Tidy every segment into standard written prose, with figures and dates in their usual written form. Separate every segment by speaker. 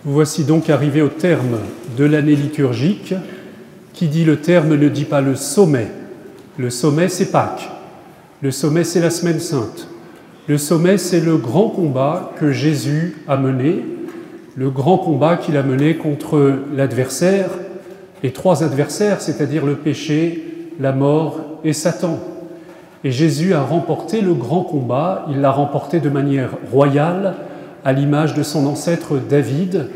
Speaker 1: Voici donc arrivé au terme de l'année liturgique. Qui dit le terme ne dit pas le sommet. Le sommet, c'est Pâques. Le sommet, c'est la Semaine Sainte. Le sommet, c'est le grand combat que Jésus a mené, le grand combat qu'il a mené contre l'adversaire, les trois adversaires, c'est-à-dire le péché, la mort et Satan. Et Jésus a remporté le grand combat, il l'a remporté de manière royale, à l'image de son ancêtre David.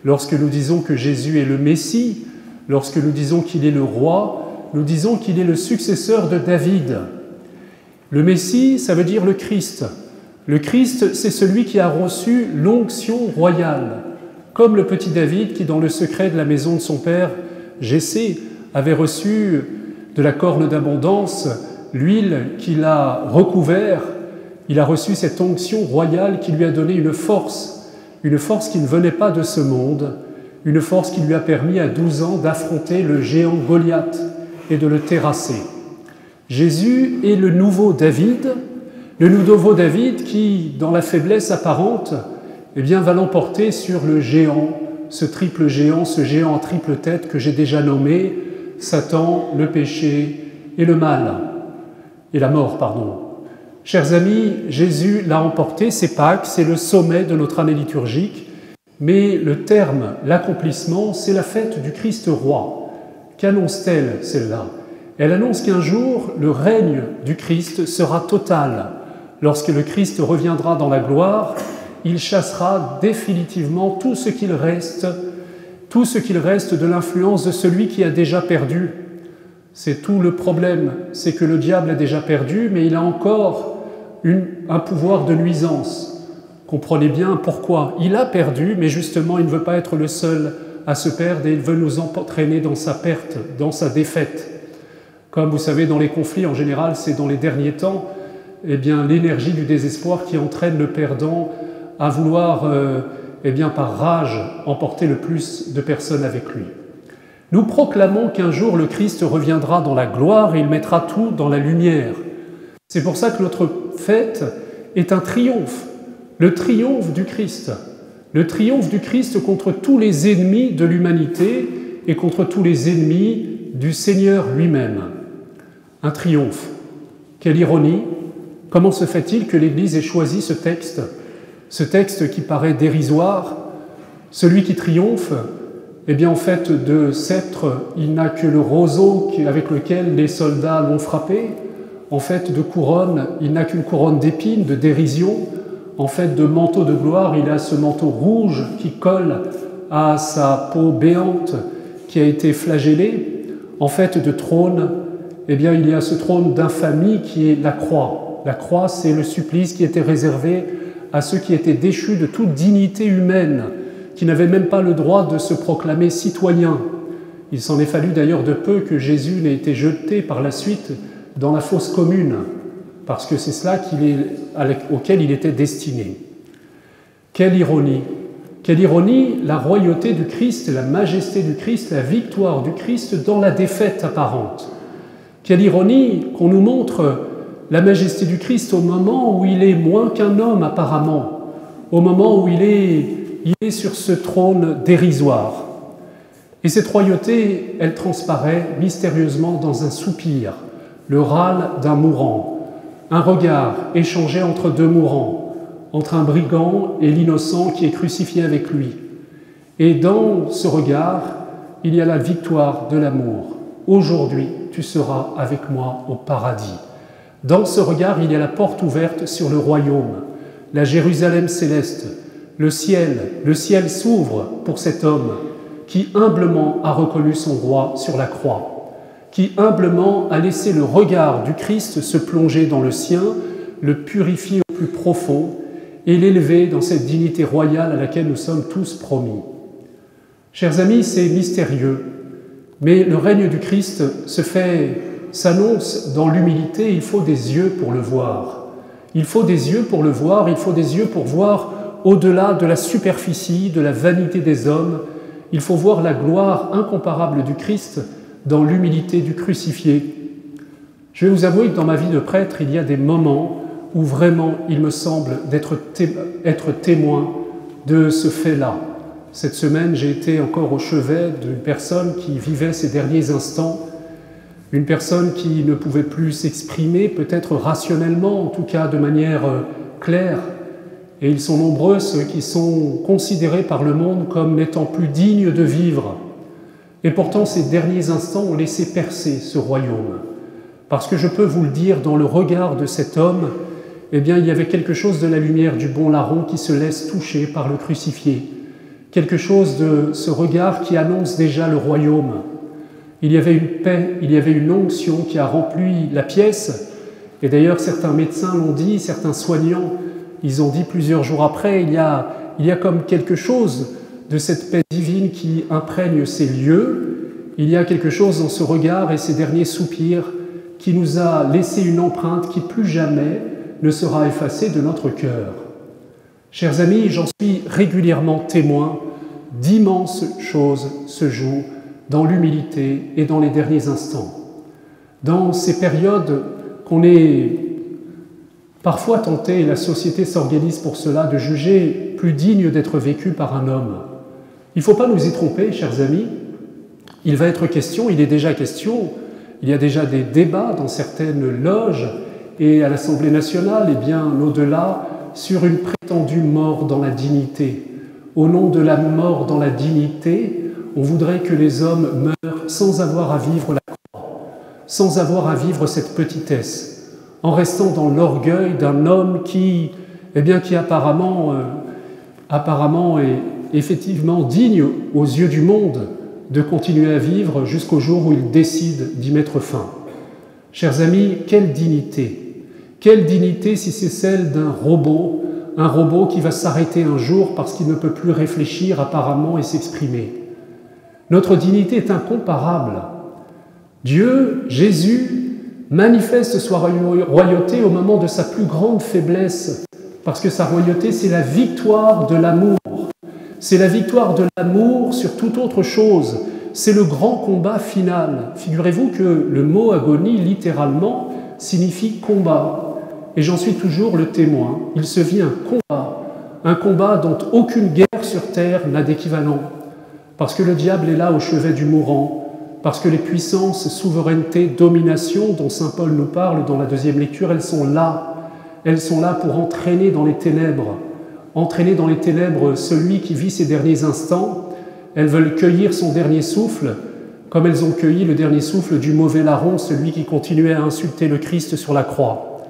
Speaker 1: Lorsque nous disons que Jésus est le Messie, lorsque nous disons qu'il est le roi, nous disons qu'il est le successeur de David. Le Messie, ça veut dire le Christ. Le Christ, c'est celui qui a reçu l'onction royale, comme le petit David qui, dans le secret de la maison de son père, Jessé, avait reçu de la corne d'abondance l'huile qu'il a recouvert. Il a reçu cette onction royale qui lui a donné une force qui ne venait pas de ce monde, une force qui lui a permis à 12 ans d'affronter le géant Goliath et de le terrasser. Jésus est le nouveau David qui, dans la faiblesse apparente, va l'emporter sur le géant, ce triple géant, ce géant à triple tête que j'ai déjà nommé, Satan, le péché et le mal, et la mort, pardon. Chers amis, Jésus l'a emporté, c'est Pâques, c'est le sommet de notre année liturgique, mais le terme, l'accomplissement, c'est la fête du Christ roi. Qu'annonce-t-elle, celle-là ? Elle annonce qu'un jour, le règne du Christ sera total. Lorsque le Christ reviendra dans la gloire, il chassera définitivement tout ce qu'il reste de l'influence de celui qui a déjà perdu. C'est tout le problème, c'est que le diable a déjà perdu, mais il a encore un pouvoir de nuisance. Comprenez bien pourquoi. Il a perdu, mais justement, il ne veut pas être le seul à se perdre et il veut nous entraîner dans sa perte, dans sa défaite. Comme vous savez, dans les conflits, en général, c'est dans les derniers temps, l'énergie du désespoir qui entraîne le perdant à vouloir, par rage, emporter le plus de personnes avec lui. Nous proclamons qu'un jour le Christ reviendra dans la gloire et il mettra tout dans la lumière. C'est pour ça que notre fête est un triomphe, le triomphe du Christ contre tous les ennemis de l'humanité et contre tous les ennemis du Seigneur lui-même. Un triomphe. Quelle ironie! Comment se fait-il que l'Église ait choisi ce texte qui paraît dérisoire? Celui qui triomphe, en fait, de sceptre, il n'a que le roseau avec lequel les soldats l'ont frappé. En fait, de couronne, il n'a qu'une couronne d'épines, de dérision. En fait, de manteau de gloire, il a ce manteau rouge qui colle à sa peau béante qui a été flagellée. En fait, de trône, il y a ce trône d'infamie qui est la croix. La croix, c'est le supplice qui était réservé à ceux qui étaient déchus de toute dignité humaine, qui n'avaient même pas le droit de se proclamer citoyens. Il s'en est fallu d'ailleurs de peu que Jésus n'ait été jeté par la suite dans la fosse commune, parce que c'est cela auquel il était destiné. Quelle ironie! Quelle ironie, la royauté du Christ, la majesté du Christ, la victoire du Christ dans la défaite apparente. Quelle ironie qu'on nous montre la majesté du Christ au moment où il est moins qu'un homme apparemment, au moment où il est sur ce trône dérisoire. Et cette royauté, elle transparaît mystérieusement dans un soupir, le râle d'un mourant, un regard échangé entre deux mourants, entre un brigand et l'innocent qui est crucifié avec lui. Et dans ce regard, il y a la victoire de l'amour. Aujourd'hui, tu seras avec moi au paradis. Dans ce regard, il y a la porte ouverte sur le royaume, la Jérusalem céleste. Le ciel s'ouvre pour cet homme qui humblement a reconnu son roi sur la croix, qui humblement a laissé le regard du Christ se plonger dans le sien, le purifier au plus profond et l'élever dans cette dignité royale à laquelle nous sommes tous promis. Chers amis, c'est mystérieux, mais le règne du Christ s'annonce dans l'humilité. Il faut des yeux pour le voir. Il faut des yeux pour le voir, il faut des yeux pour voir au-delà de la superficie, de la vanité des hommes. Il faut voir la gloire incomparable du Christ dans l'humilité du crucifié. Je vais vous avouer que dans ma vie de prêtre, il y a des moments où vraiment il me semble être témoin de ce fait-là, Cette semaine, j'ai été encore au chevet d'une personne qui vivait ses derniers instants, une personne qui ne pouvait plus s'exprimer, peut-être rationnellement, en tout cas de manière claire. Et ils sont nombreux ceux qui sont considérés par le monde comme n'étant plus dignes de vivre. Et pourtant, ces derniers instants ont laissé percer ce royaume. Parce que je peux vous le dire, dans le regard de cet homme, eh bien, il y avait quelque chose de la lumière du bon larron qui se laisse toucher par le crucifié. Quelque chose de ce regard qui annonce déjà le royaume. Il y avait une paix, il y avait une onction qui a rempli la pièce. Et d'ailleurs, certains médecins l'ont dit, certains soignants, ils ont dit plusieurs jours après, il y a comme quelque chose de cette paix divine qui imprègne ces lieux. Il y a quelque chose dans ce regard et ces derniers soupirs qui nous a laissé une empreinte qui plus jamais ne sera effacée de notre cœur. Chers amis, j'en suis régulièrement témoin, d'immenses choses se jouent dans l'humilité et dans les derniers instants. Dans ces périodes qu'on est parfois tenté, et la société s'organise pour cela, de juger plus digne d'être vécu par un homme. Il ne faut pas nous y tromper, chers amis. Il va être question, il est déjà question, il y a déjà des débats dans certaines loges et à l'Assemblée nationale, et bien au-delà, sur une prétendue mort dans la dignité. Au nom de la mort dans la dignité, on voudrait que les hommes meurent sans avoir à vivre la croix, sans avoir à vivre cette petitesse, en restant dans l'orgueil d'un homme qui apparemment est effectivement digne aux yeux du monde de continuer à vivre jusqu'au jour où il décide d'y mettre fin. Chers amis, quelle dignité! Quelle dignité si c'est celle d'un robot, un robot qui va s'arrêter un jour parce qu'il ne peut plus réfléchir apparemment et s'exprimer. Notre dignité est incomparable. Dieu, Jésus, manifeste sa royauté au moment de sa plus grande faiblesse, parce que sa royauté, c'est la victoire de l'amour. C'est la victoire de l'amour sur toute autre chose. C'est le grand combat final. Figurez-vous que le mot agonie, littéralement, signifie combat. Et j'en suis toujours le témoin. Il se vit un combat dont aucune guerre sur terre n'a d'équivalent. Parce que le diable est là au chevet du mourant, parce que les puissances, souveraineté, domination dont saint Paul nous parle dans la deuxième lecture, elles sont là pour entraîner dans les ténèbres celui qui vit ses derniers instants. Elles veulent cueillir son dernier souffle, comme elles ont cueilli le dernier souffle du mauvais larron, celui qui continuait à insulter le Christ sur la croix.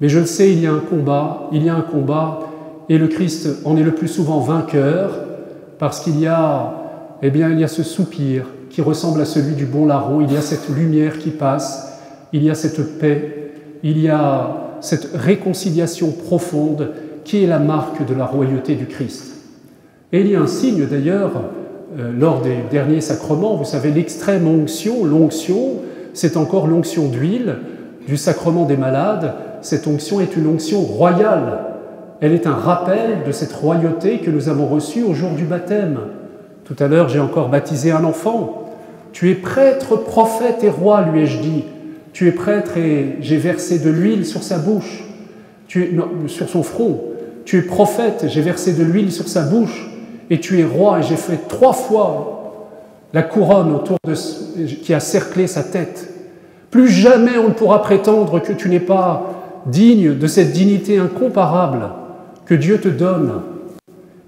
Speaker 1: Mais je le sais, il y a un combat, et le Christ en est le plus souvent vainqueur, parce qu'il y a ce soupir qui ressemble à celui du bon larron, il y a cette lumière qui passe, il y a cette paix, il y a cette réconciliation profonde qui est la marque de la royauté du Christ. Et il y a un signe d'ailleurs, lors des derniers sacrements, vous savez, l'extrême onction, l'onction, c'est encore l'onction d'huile du sacrement des malades. Cette onction est une onction royale. Elle est un rappel de cette royauté que nous avons reçue au jour du baptême. Tout à l'heure, j'ai encore baptisé un enfant. Tu es prêtre, prophète et roi, lui ai-je dit. Tu es prêtre et j'ai versé de l'huile sur sa bouche, sur son front. Tu es prophète, j'ai versé de l'huile sur sa bouche. Et tu es roi, et j'ai fait 3 fois la couronne qui a cerclé sa tête. Plus jamais on ne pourra prétendre que tu n'es pas digne de cette dignité incomparable que Dieu te donne.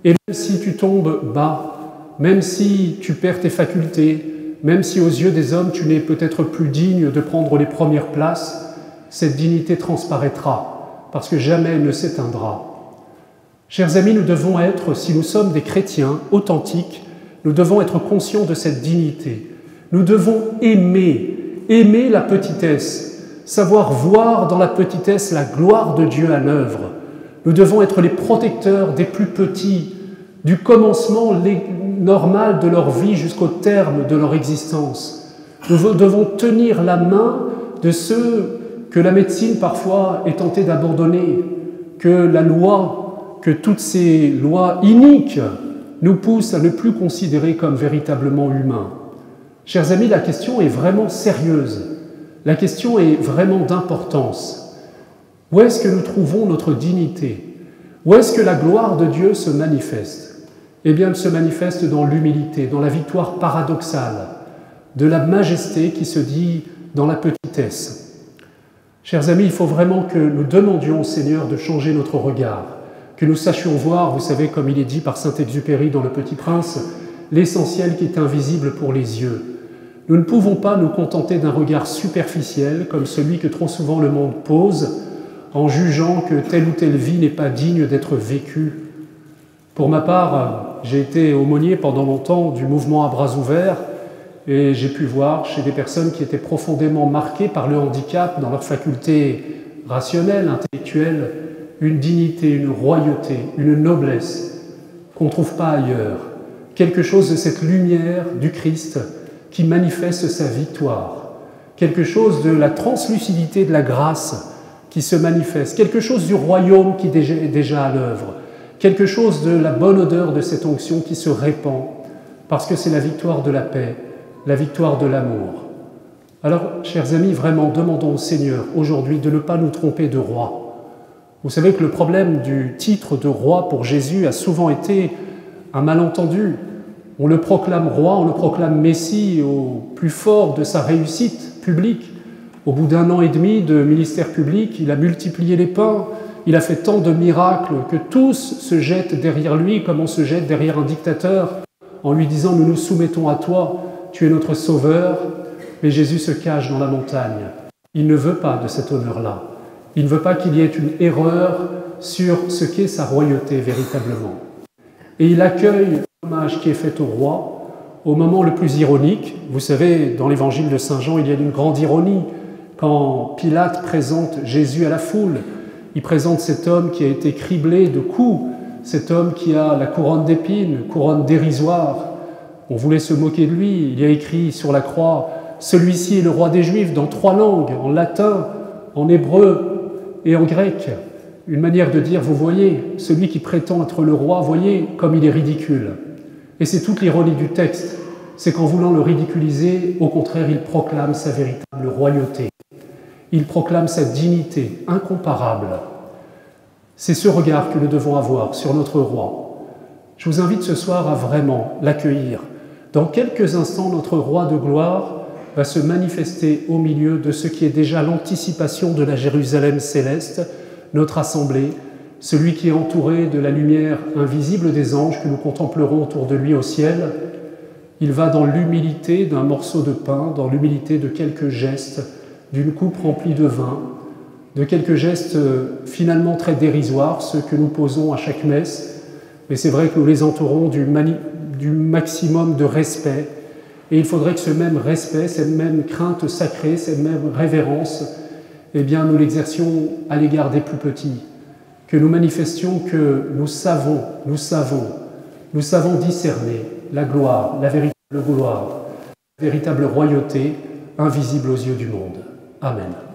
Speaker 1: Et même si tu tombes bas, même si tu perds tes facultés, même si aux yeux des hommes tu n'es peut-être plus digne de prendre les premières places, cette dignité transparaîtra, parce que jamais elle ne s'éteindra. Chers amis, nous devons être, si nous sommes des chrétiens authentiques, nous devons être conscients de cette dignité. Nous devons aimer la petitesse, savoir voir dans la petitesse la gloire de Dieu à l'œuvre. Nous devons être les protecteurs des plus petits, du commencement normal de leur vie jusqu'au terme de leur existence. Nous devons tenir la main de ceux que la médecine parfois est tentée d'abandonner, que la loi, que toutes ces lois iniques nous poussent à ne plus considérer comme véritablement humains. Chers amis, la question est vraiment sérieuse. La question est vraiment d'importance. Où est-ce que nous trouvons notre dignité? Où est-ce que la gloire de Dieu se manifeste? eh bien, elle se manifeste dans l'humilité, dans la victoire paradoxale de la majesté qui se dit dans la petitesse. Chers amis, il faut vraiment que nous demandions au Seigneur de changer notre regard, que nous sachions voir, vous savez, comme il est dit par Saint-Exupéry dans Le Petit Prince, l'essentiel qui est invisible pour les yeux. Nous ne pouvons pas nous contenter d'un regard superficiel, comme celui que trop souvent le monde pose, en jugeant que telle ou telle vie n'est pas digne d'être vécue. Pour ma part, j'ai été aumônier pendant longtemps du mouvement à bras ouverts, et j'ai pu voir chez des personnes qui étaient profondément marquées par le handicap dans leurs facultés rationnelles, intellectuelles, une dignité, une royauté, une noblesse qu'on ne trouve pas ailleurs. Quelque chose de cette lumière du Christ qui manifeste sa victoire. Quelque chose de la translucidité de la grâce qui se manifeste. Quelque chose du royaume qui est déjà à l'œuvre. Quelque chose de la bonne odeur de cette onction qui se répand. Parce que c'est la victoire de la paix, la victoire de l'amour. Alors, chers amis, vraiment, demandons au Seigneur aujourd'hui de ne pas nous tromper de roi. Vous savez que le problème du titre de roi pour Jésus a souvent été un malentendu. On le proclame roi, on le proclame Messie au plus fort de sa réussite publique. Au bout d'1 an et demi de ministère public, il a multiplié les pains, il a fait tant de miracles que tous se jettent derrière lui comme on se jette derrière un dictateur en lui disant « Nous nous soumettons à toi ». Tu es notre sauveur, mais Jésus se cache dans la montagne. Il ne veut pas de cet honneur-là. Il ne veut pas qu'il y ait une erreur sur ce qu'est sa royauté véritablement. Et il accueille l'hommage qui est fait au roi au moment le plus ironique. Vous savez, dans l'évangile de Saint Jean, il y a une grande ironie. Quand Pilate présente Jésus à la foule, il présente cet homme qui a été criblé de coups, cet homme qui a la couronne d'épines, couronne dérisoire. On voulait se moquer de lui. Il y a écrit sur la croix « Celui-ci est le roi des Juifs » dans 3 langues, en latin, en hébreu et en grec. Une manière de dire, vous voyez, celui qui prétend être le roi, voyez comme il est ridicule. Et c'est toute l'ironie du texte. C'est qu'en voulant le ridiculiser, au contraire, il proclame sa véritable royauté. Il proclame sa dignité incomparable. C'est ce regard que nous devons avoir sur notre roi. Je vous invite ce soir à vraiment l'accueillir. Dans quelques instants, notre roi de gloire va se manifester au milieu de ce qui est déjà l'anticipation de la Jérusalem céleste, notre assemblée, celui qui est entouré de la lumière invisible des anges que nous contemplerons autour de lui au ciel. Il va dans l'humilité d'un morceau de pain, dans l'humilité de quelques gestes, d'une coupe remplie de vin, de quelques gestes finalement très dérisoires, ceux que nous posons à chaque messe. Mais c'est vrai que nous les entourons du maximum de respect. Et il faudrait que ce même respect, cette même crainte sacrée, cette même révérence, eh bien, nous l'exercions à l'égard des plus petits. Que nous manifestions que nous savons discerner la gloire, la véritable royauté, invisible aux yeux du monde. Amen.